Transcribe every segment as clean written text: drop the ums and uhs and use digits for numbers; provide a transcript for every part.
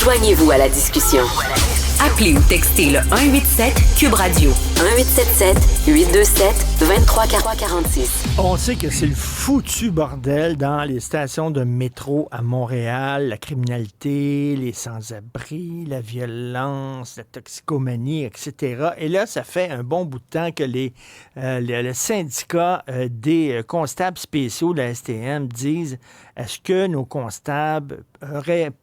Joignez-vous à la discussion. Appelez ou textez le 187 Cube Radio 1877-827-2346. On sait que c'est le foutu bordel dans les stations de métro à Montréal, la criminalité, les sans-abri, la violence, la toxicomanie, etc. Et là, ça fait un bon bout de temps que le syndicat des constables spéciaux de la STM disent: est-ce que nos constables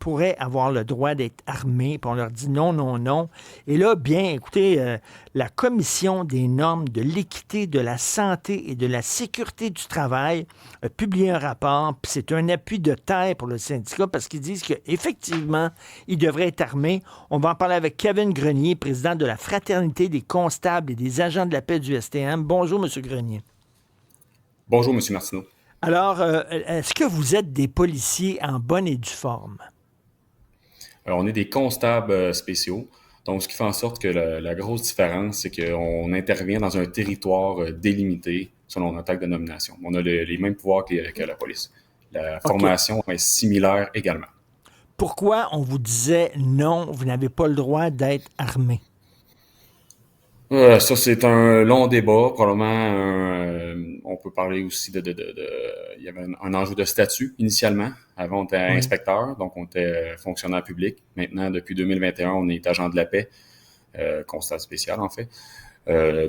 pourraient avoir le droit d'être armés? Puis on leur dit non, non, non. Et là, bien, écoutez, la Commission des normes de l'équité, de la santé et de la sécurité du travail a publié un rapport, puis c'est un appui de terre pour le syndicat parce qu'ils disent qu'effectivement, ils devraient être armés. On va en parler avec Kevin Grenier, président de la Fraternité des constables et des agents de la paix du STM. Bonjour, M. Grenier. Bonjour, M. Martineau. Alors, est-ce que vous êtes des policiers en bonne et due forme? Alors, on est des constables spéciaux. Donc, ce qui fait en sorte que la grosse différence, c'est qu'on intervient dans un territoire délimité selon notre acte de nomination. On a les mêmes pouvoirs que la police. La formation est similaire également. Pourquoi on vous disait non, vous n'avez pas le droit d'être armé? Ça, c'est un long débat. Probablement, on peut parler aussi il y avait un enjeu de statut initialement. Avant, on était inspecteur, donc on était fonctionnaire public. Maintenant, depuis 2021, on est agent de la paix, constable spécial en fait.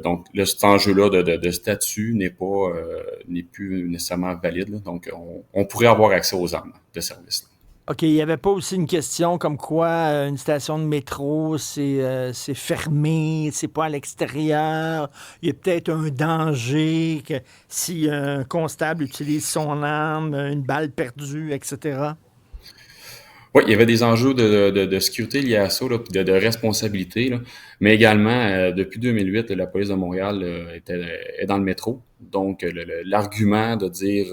Donc, cet enjeu-là de statut n'est plus nécessairement valide. Là. Donc, on pourrait avoir accès aux armes de service. Là. OK, il n'y avait pas aussi une question comme quoi une station de métro, c'est fermé, c'est pas à l'extérieur. Il y a peut-être un danger que si un constable utilise son arme, une balle perdue, etc. Oui, il y avait des enjeux de sécurité liés à ça, là, de responsabilité, là. Mais également, depuis 2008, la police de Montréal est dans le métro. Donc, l'argument de dire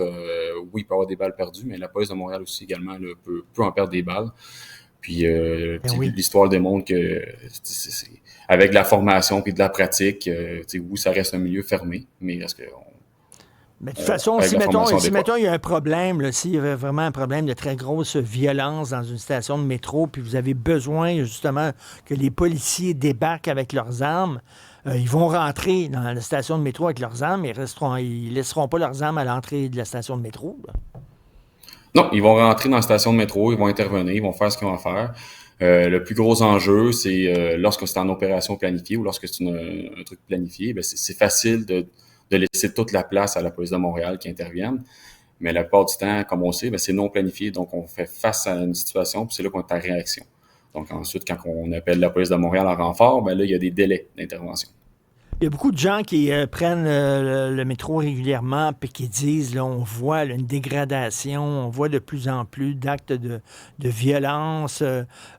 oui, il peut y avoir des balles perdues, mais la police de Montréal aussi également là, peut en perdre des balles. Puis, l'histoire démontre que avec de la formation puis de la pratique, oui, ça reste un milieu fermé, mais est-ce que Mais de toute façon, si mettons, il y a un problème, là, s'il y avait vraiment un problème de très grosse violence dans une station de métro, puis vous avez besoin justement que les policiers débarquent avec leurs armes, ils vont rentrer dans la station de métro avec leurs armes, ils laisseront pas leurs armes à l'entrée de la station de métro. Là. Non, ils vont rentrer dans la station de métro, ils vont intervenir, ils vont faire ce qu'ils vont faire. Le plus gros enjeu, c'est lorsque c'est en opération planifiée ou lorsque c'est un truc planifié, ben c'est facile de laisser toute la place à la police de Montréal qui intervienne. Mais la plupart du temps, comme on sait, ben, c'est non planifié. Donc, on fait face à une situation, puis c'est là qu'on est en réaction. Donc, ensuite, quand on appelle la police de Montréal en renfort, ben là, il y a des délais d'intervention. Il y a beaucoup de gens qui prennent le métro régulièrement et qui disent, là, on voit là, une dégradation, on voit de plus en plus d'actes de violence.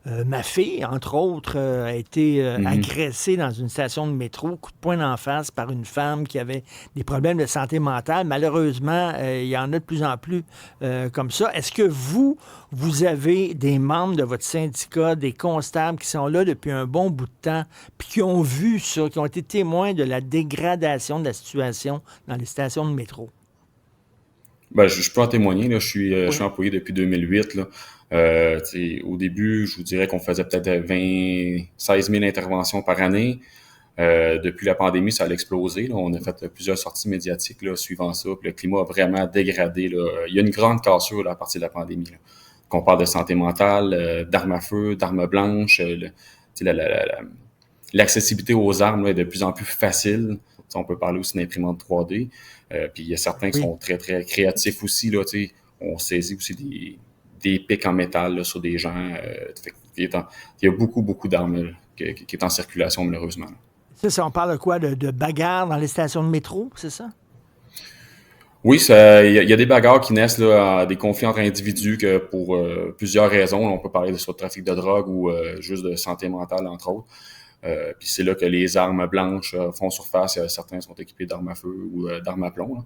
Ma fille, entre autres, a été agressée dans une station de métro, coup de poing d'en face par une femme qui avait des problèmes de santé mentale. Malheureusement, il y en a de plus en plus comme ça. Est-ce que vous avez des membres de votre syndicat, des constables qui sont là depuis un bon bout de temps, puis qui ont vu ça, qui ont été témoins de la dégradation de la situation dans les stations de métro? Ben, je peux en témoigner. Là. Je suis employé depuis 2008. Là. Au début, je vous dirais qu'on faisait peut-être 16 000 interventions par année. Depuis la pandémie, ça a explosé. Là. On a fait plusieurs sorties médiatiques là, suivant ça. Puis le climat a vraiment dégradé. Là. Il y a une grande cassure là, à partir de la pandémie. Là. Qu'on parle de santé mentale, d'armes à feu, d'armes blanches, l'accessibilité aux armes là, est de plus en plus facile. On peut parler aussi d'imprimante 3D. Puis il y a certains qui sont très, très créatifs aussi. Là, on saisit aussi des pics en métal là, sur des gens. Il y a beaucoup, beaucoup d'armes là, qui est en circulation, malheureusement. Ça, on parle de quoi? De bagarres dans les stations de métro, c'est ça? Oui, il y a des bagarres qui naissent là, des conflits entre individus que pour plusieurs raisons. On peut parler de soit de trafic de drogue ou juste de santé mentale, entre autres. Puis c'est là que les armes blanches font surface. Certains sont équipés d'armes à feu ou d'armes à plomb. Là.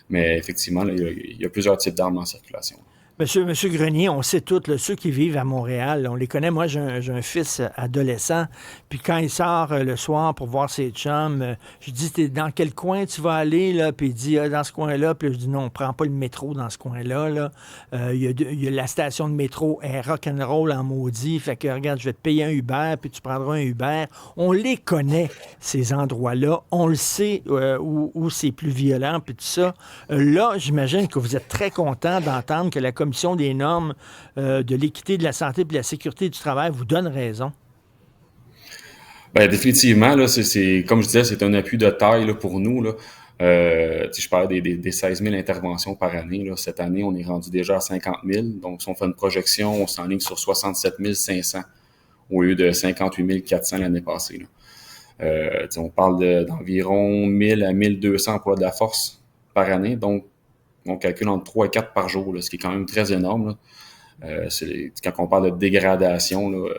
Mais effectivement, là, il y a plusieurs types d'armes en circulation. Monsieur Grenier, on sait tous, là, ceux qui vivent à Montréal, là, on les connaît. Moi, j'ai un fils adolescent, puis quand il sort le soir pour voir ses chums, je dis, t'es dans quel coin tu vas aller, là? Puis il dit, ah, dans ce coin-là. Puis je dis, non, on prend pas le métro dans ce coin-là, là. Il y a la station de métro, est rock'n'roll en maudit. Fait que, regarde, je vais te payer un Uber, puis tu prendras un Uber. On les connaît, ces endroits-là. On le sait où c'est plus violent, puis tout ça. Là, j'imagine que vous êtes très content d'entendre que la Commission des normes de l'équité, de la santé et de la sécurité du travail vous donne raison. Ben, définitivement, là, comme je disais, c'est un appui de taille là, pour nous. Là. Je parlais des 16 000 interventions par année. Là. Cette année, on est rendu déjà à 50 000. Donc, si on fait une projection, on s'enligne sur 67 500 au lieu de 58 400 l'année passée. Là. On parle d'environ 1000 à 1200 emplois de la force par année. Donc, on calcule entre 3 et 4 par jour, là, ce qui est quand même très énorme. Là. Quand on parle de dégradation, là,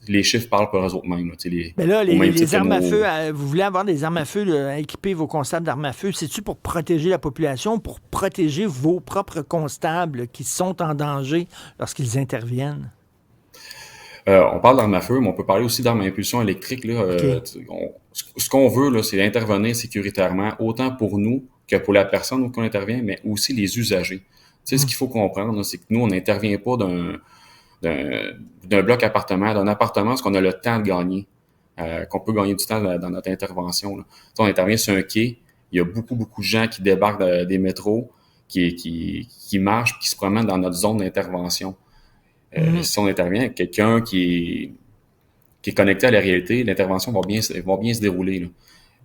les chiffres parlent pour eux-mêmes. Mais là, les armes à feu, vous voulez avoir des armes à feu, là, équiper vos constables d'armes à feu, c'est-tu pour protéger la population, pour protéger vos propres constables qui sont en danger lorsqu'ils interviennent? On parle d'armes à feu, mais on peut parler aussi d'armes à impulsion électrique. Là. Okay. Ce qu'on veut, là, c'est intervenir sécuritairement, autant pour nous que pour la personne où on intervient, mais aussi les usagers. Tu sais, ce qu'il faut comprendre, c'est que nous, on n'intervient pas d'un bloc appartement, d'un appartement, parce qu'on a le temps de gagner, qu'on peut gagner du temps dans notre intervention. Là. Tu sais, on intervient sur un quai, il y a beaucoup de gens qui débarquent des métros, qui marchent, qui se promènent dans notre zone d'intervention. Si on intervient avec quelqu'un qui est connecté à la réalité, l'intervention va bien se dérouler. Là.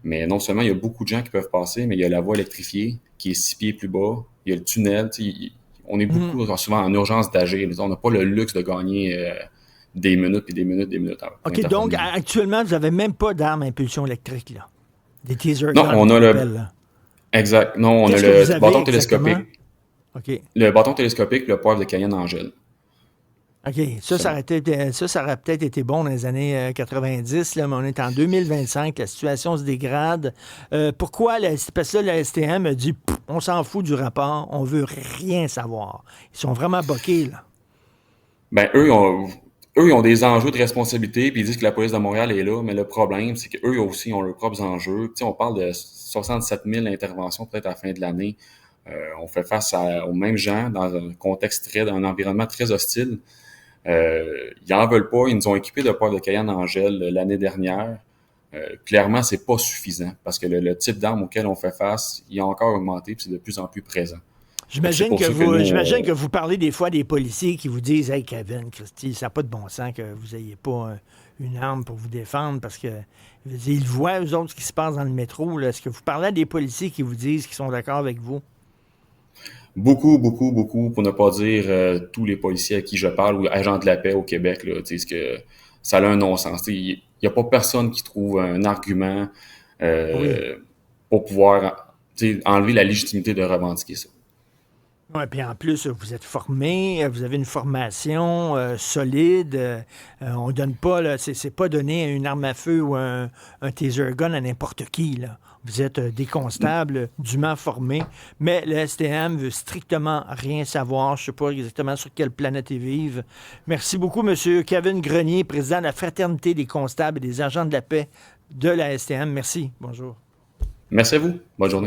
Mais non seulement il y a beaucoup de gens qui peuvent passer, mais il y a la voie électrifiée qui est 6 pieds plus bas, il y a le tunnel, on est souvent en urgence d'agir. On n'a pas le luxe de gagner des minutes et des minutes. OK, donc actuellement, vous n'avez même pas d'armes à impulsion électrique, là. Des teaser guns. Non, on a Exact. Non, on a le bâton télescopique. OK. Le bâton télescopique et le poivre de Cayenne Angèle. OK. Ça aurait peut-être été bon dans les années 90, là, mais on est en 2025, la situation se dégrade. Pourquoi? Parce que là, la STM a dit on s'en fout du rapport, on veut rien savoir. Ils sont vraiment boqués, là. Ben, eux, ils ont des enjeux de responsabilité, puis ils disent que la police de Montréal est là, mais le problème, c'est qu'eux aussi ont leurs propres enjeux. Tu sais, on parle de 67 000 interventions peut-être à la fin de l'année. On fait face aux mêmes gens dans un environnement très hostile. Ils en veulent pas. Ils nous ont équipés de poivre de Cayenne Angèle l'année dernière. Clairement, c'est pas suffisant parce que le type d'arme auquel on fait face, il a encore augmenté et c'est de plus en plus présent. J'imagine que vous parlez des fois des policiers qui vous disent « Hey, Kevin, Christy, ça n'a pas de bon sens que vous n'ayez pas une arme pour vous défendre parce que ils voient, eux autres, ce qui se passe dans le métro. Là. Est-ce que vous parlez à des policiers qui vous disent qu'ils sont d'accord avec vous? » Beaucoup, pour ne pas dire tous les policiers à qui je parle ou agents de la paix au Québec, là, disent que ça a un non-sens. Il n'y a pas personne qui trouve un argument pour pouvoir enlever la légitimité de revendiquer ça. Oui, puis en plus, vous êtes formé, vous avez une formation solide. On donne pas, là, c'est pas donner une arme à feu ou un taser gun à n'importe qui, là. Vous êtes des constables dûment formés, mais le STM veut strictement rien savoir. Je ne sais pas exactement sur quelle planète ils vivent. Merci beaucoup, M. Kevin Grenier, président de la Fraternité des constables et des agents de la paix de la STM. Merci. Bonjour. Merci à vous. Bonne journée.